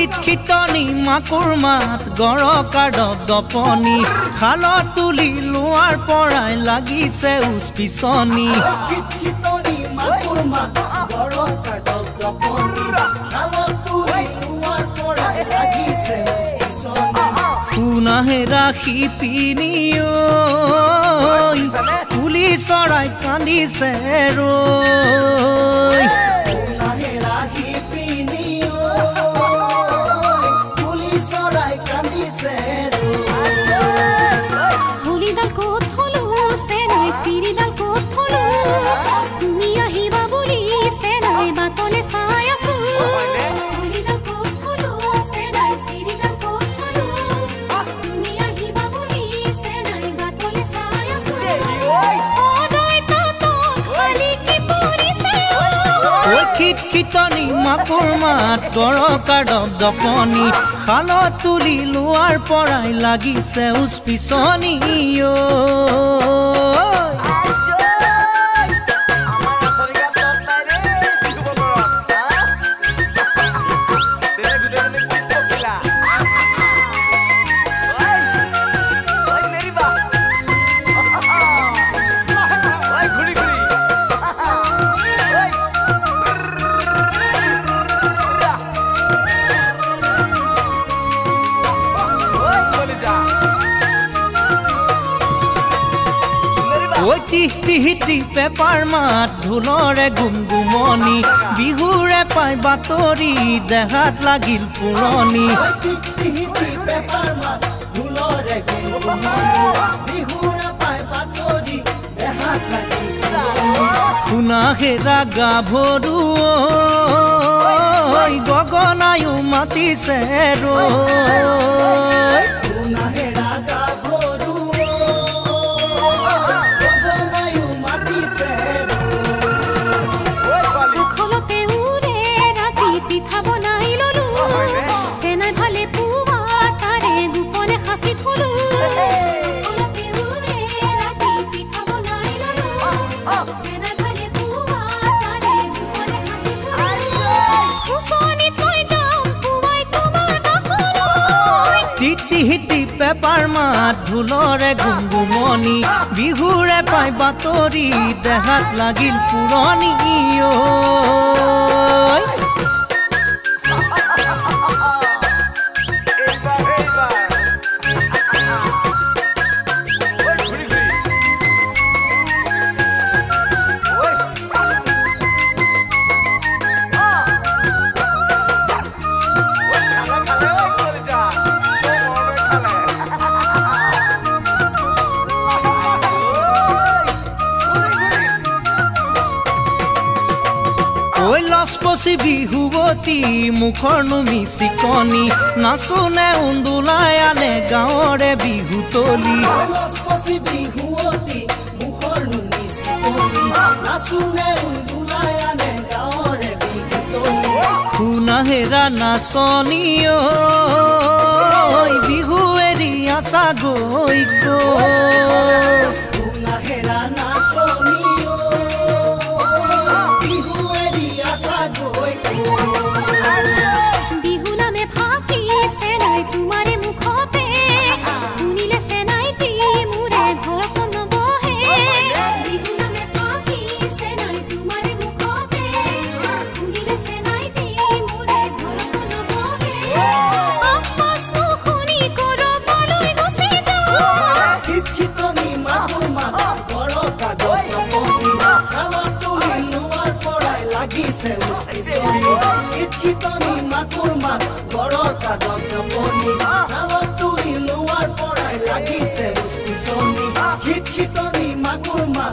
খিটখিটনি মাকুৰ মাত গৰকাৰ দপনি খালত তুলি লোৱাৰ পৰাই লাগিছে উচ পিছনি খিটখিটনি মাকুৰ মাত গৰকাৰ দপনি খালত তুলি লোৱাৰ পৰাই লাগিছে উচ পিছনি শুনাহে ৰাখি পিনি পুলি চৰাই কান্দিছে ৰৈ খিটখিটনি মাকুৰ মাত গৰকাৰ দপনি খালত তুলি লোৱাৰ পৰাই লাগিছে উচ পিছনি টিহি পেপাৰ মাত ঢোলৰে গুমগুমনি বিহুৰে পাই বাতৰি দেহাত লাগিল পুৰণি শুনা হেৰা গাভৰু গগনায়ো মাতিছে ৰৈ হিটি পেপাৰ মাত ঢোলৰে গুমগুমনি বিহুৰে পাই বাতৰি দেহাত লাগিল পুৰণি লচপচি বিহুৱতী মুখৰ নুমি চিকনি নাচোনে উন্দোলাই আনে গাঁৱৰে বিহুতলি লচপচি বিহুৱতী মুখৰ নুমি চিকনি নাচোনে উন্দোলাই আনে গাঁৱৰে বিহুতলি শুনা হেৰা নাচনি বিহু এৰি আছা গৈ শুনা হেৰা নাচনি বিহু নামে ফাঁকি চেনাই তোমাৰে মুখতে শুনিলে চেনাইতি মোৰে ঘৰখন বহে বিহু নামে ফাঁকি চেনাই তোমাৰে মুখতে শুনিলে চেনাইতি মোৰে ঘৰখন বহে আপসু শুনি কৰবলৈ গুচি যাওঁ খিটখিটনি মাকুৰ মাত গৰকাৰ দপনি খালত তুলি লোৱাৰ পৰাই লাগিছে উচ পিছনি খিটখিটনি মাকুৰ মাত গৰকাৰ দপনি খালত তুলি লোৱাৰ পৰাই লাগিছে উচ পিছনি খিটখিটনি মাকুৰ মাত